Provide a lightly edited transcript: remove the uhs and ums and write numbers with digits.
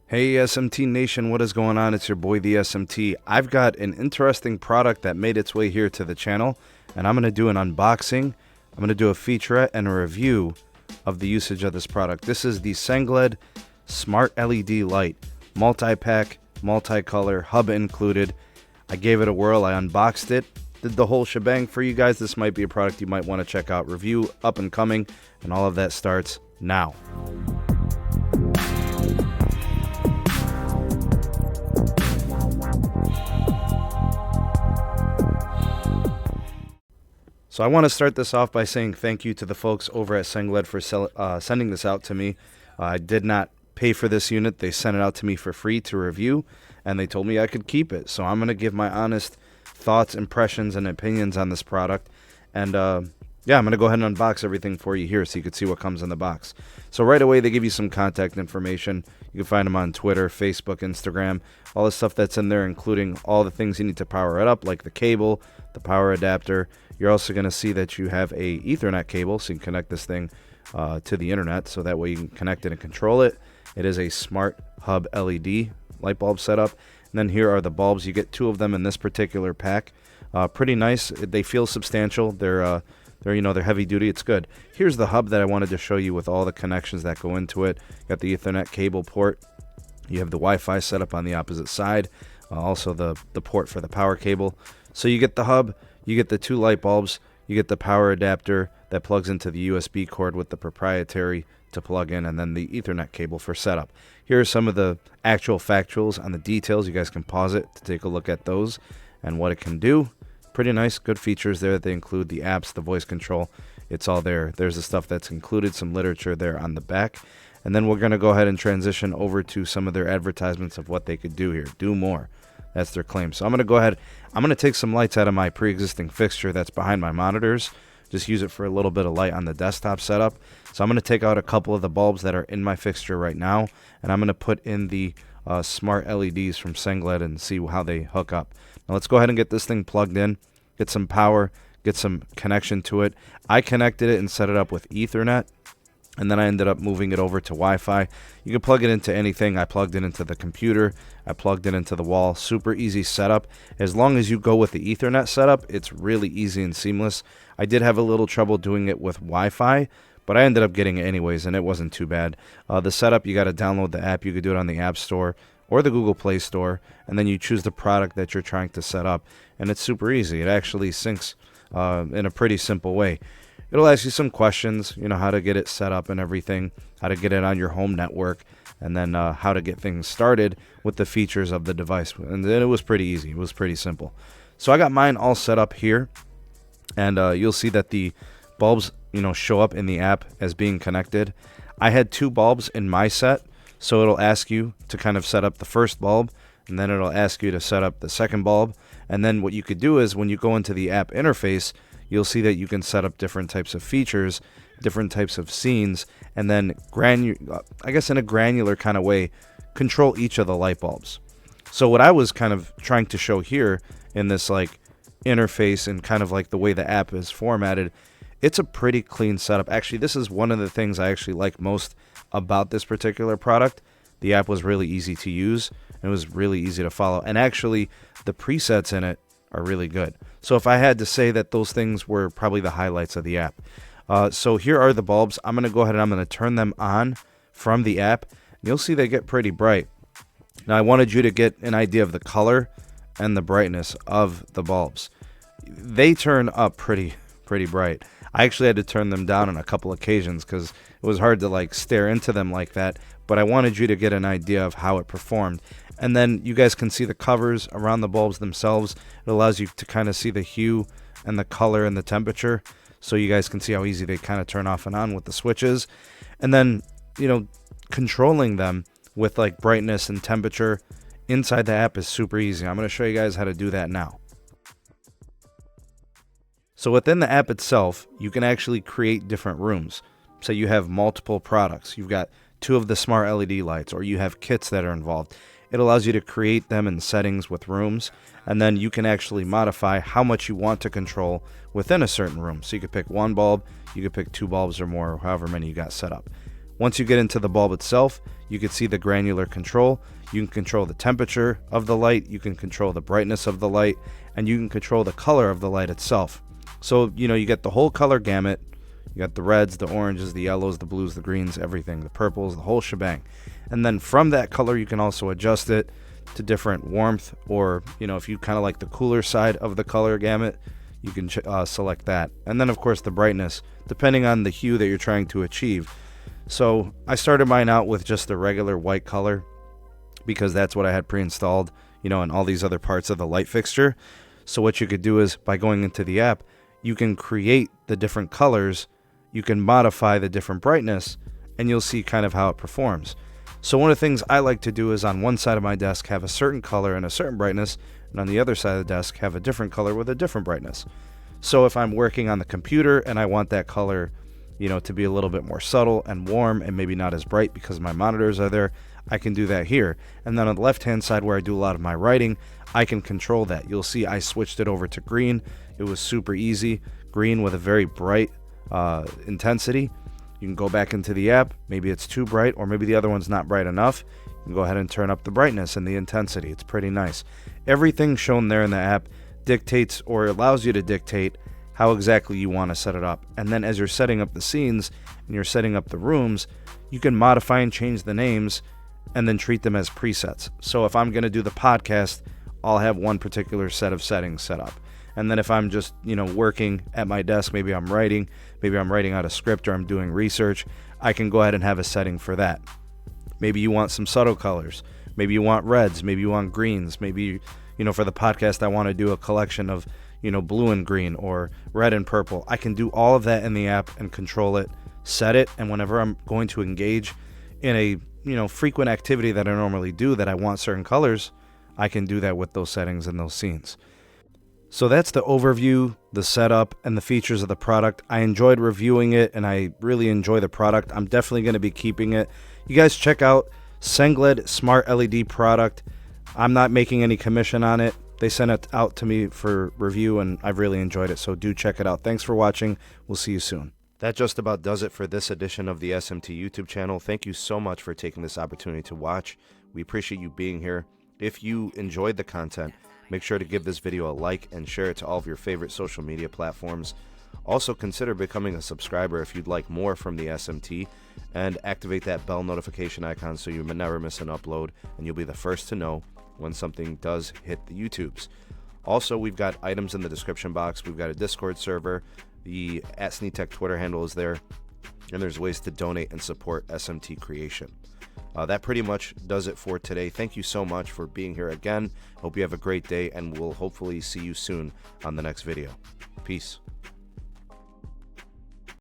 Hey SMT Nation, what is going on? It's your boy the SMT. I've got an interesting product that made its way here to the channel, and I'm going to do an unboxing. I'm going to do a featurette and a review of the usage of this product. This is the Sengled Smart LED Light, multi-pack, multicolor, hub included. I gave it a whirl, I unboxed it, did the whole shebang for you guys. This might be a product you might want to check out. Review up and coming, and all of that starts now. So I want to start this off by saying thank you to the folks over at Sengled for sending this out to me. I did not pay for this unit. They sent it out to me for free to review, and they told me I could keep it. So I'm going to give my honest thoughts, impressions, and opinions on this product. And yeah, I'm going to go ahead and unbox everything for you here so you can see what comes in the box. So right away, they give you some contact information. You can find them on Twitter, Facebook, Instagram, all the stuff that's in there, including all the things you need to power it up, like the cable, the power adapter. You're also going to see that you have a Ethernet cable, so you can connect this thing to the internet, so that way you can connect it and control it. It is a smart hub LED light bulb setup. And then here are the bulbs. You get 2 of them in this particular pack. Pretty nice. They feel substantial. They're heavy duty. It's good. Here's the hub that I wanted to show you with all the connections that go into it. You got the Ethernet cable port. You have the Wi-Fi setup on the opposite side. Also the port for the power cable. So you get the hub. You get the 2 light bulbs, you get the power adapter that plugs into the USB cord with the proprietary to plug in, and then the Ethernet cable for setup. Here are some of the actual factuals on the details. You guys can pause it to take a look at those and what it can do. Pretty nice, good features there. They include the apps, the voice control. It's all there. There's the stuff that's included, some literature there on the back. And then we're going to go ahead and transition over to some of their advertisements of what they could do here. Do more. That's their claim. So I'm going to go ahead. I'm going to take some lights out of my pre-existing fixture that's behind my monitors. Just use it for a little bit of light on the desktop setup. So I'm going to take out a couple of the bulbs that are in my fixture right now, and I'm going to put in the smart LEDs from Sengled and see how they hook up. Now let's go ahead and get this thing plugged in, get some power, get some connection to it. I connected it and set it up with Ethernet, and then I ended up moving it over to Wi-Fi. You can plug it into anything. I plugged it into the computer. I plugged it into the wall. Super easy setup. As long as you go with the Ethernet setup, it's really easy and seamless. I did have a little trouble doing it with Wi-Fi, but I ended up getting it anyways, and it wasn't too bad. The setup, you got to download the app. You could do it on the App Store or the Google Play Store, and then you choose the product that you're trying to set up, and it's super easy. It actually syncs in a pretty simple way. It'll ask you some questions, how to get it set up and everything, how to get it on your home network, and then how to get things started with the features of the device. And then it was pretty easy. It was pretty simple. So I got mine all set up here, and you'll see that the bulbs, show up in the app as being connected. I had 2 bulbs in my set, so it'll ask you to kind of set up the first bulb, and then it'll ask you to set up the second bulb. And then what you could do is when you go into the app interface, you'll see that you can set up different types of features, different types of scenes, and then in a granular kind of way, control each of the light bulbs. So what I was kind of trying to show here in this interface and kind of the way the app is formatted, it's a pretty clean setup. Actually, this is one of the things I actually like most about this particular product. The app was really easy to use, and it was really easy to follow. And actually, the presets in it are really good. So if I had to say that those things were probably the highlights of the app. So here are the bulbs. I'm going to go ahead and I'm going to turn them on from the app. You'll see they get pretty bright. Now I wanted you to get an idea of the color and the brightness of the bulbs. They turn up pretty bright. I actually had to turn them down on a couple occasions because it was hard to stare into them like that. But I wanted you to get an idea of how it performed. And then you guys can see the covers around the bulbs themselves. It allows you to kind of see the hue and the color and the temperature. So you guys can see how easy they kind of turn off and on with the switches. And then, controlling them with brightness and temperature inside the app is super easy. I'm going to show you guys how to do that now. So within the app itself, you can actually create different rooms. So you have multiple products. You've got 2 of the smart LED lights, or you have kits that are involved. It allows you to create them in settings with rooms, and then you can actually modify how much you want to control within a certain room. So you could pick 1 bulb, you could pick 2 bulbs or more, or however many you got set up. Once you get into the bulb itself, you can see the granular control. You can control the temperature of the light, you can control the brightness of the light, and you can control the color of the light itself. So, you get the whole color gamut. You got the reds, the oranges, the yellows, the blues, the greens, everything, the purples, the whole shebang. And then from that color, you can also adjust it to different warmth, or, if you kind of like the cooler side of the color gamut, you can select that. And then, of course, the brightness, depending on the hue that you're trying to achieve. So I started mine out with just the regular white color because that's what I had pre-installed, in all these other parts of the light fixture. So what you could do is, by going into the app, you can create the different colors, you can modify the different brightness, and you'll see kind of how it performs. So one of the things I like to do is on one side of my desk have a certain color and a certain brightness, and on the other side of the desk have a different color with a different brightness. So if I'm working on the computer and I want that color, to be a little bit more subtle and warm and maybe not as bright because my monitors are there, I can do that here. And then on the left-hand side where I do a lot of my writing, I can control that. You'll see I switched it over to green. It was super easy. Green with a very bright intensity. You can go back into the app. Maybe it's too bright, or maybe the other one's not bright enough. You can go ahead and turn up the brightness and the intensity. It's pretty nice. Everything shown there in the app dictates, or allows you to dictate, how exactly you want to set it up. And then as you're setting up the scenes and you're setting up the rooms, you can modify and change the names and then treat them as presets. So if I'm going to do the podcast, I'll have one particular set of settings set up. And then if I'm just, working at my desk, maybe I'm writing out a script, or I'm doing research, I can go ahead and have a setting for that. Maybe you want some subtle colors. Maybe you want reds. Maybe you want greens. Maybe, for the podcast, I want to do a collection of, blue and green, or red and purple. I can do all of that in the app and control it, set it, and whenever I'm going to engage in a, frequent activity that I normally do that I want certain colors, I can do that with those settings and those scenes. So that's the overview, the setup, and the features of the product. I enjoyed reviewing it, and I really enjoy the product. I'm definitely going to be keeping it. You guys check out Sengled Smart LED product. I'm not making any commission on it. They sent it out to me for review, and I've really enjoyed it, so do check it out. Thanks for watching. We'll see you soon. That just about does it for this edition of the SMT YouTube channel. Thank you so much for taking this opportunity to watch. We appreciate you being here. If you enjoyed the content, make sure to give this video a like and share it to all of your favorite social media platforms. Also, consider becoming a subscriber if you'd like more from the SMT, and activate that bell notification icon so you never miss an upload, and you'll be the first to know when something does hit the YouTubes. Also, we've got items in the description box. We've got a Discord server. The @SneedTech Twitter handle is there, and there's ways to donate and support SMT creation. That pretty much does it for today. Thank you so much for being here again. Hope you have a great day, and we'll hopefully see you soon on the next video. Peace.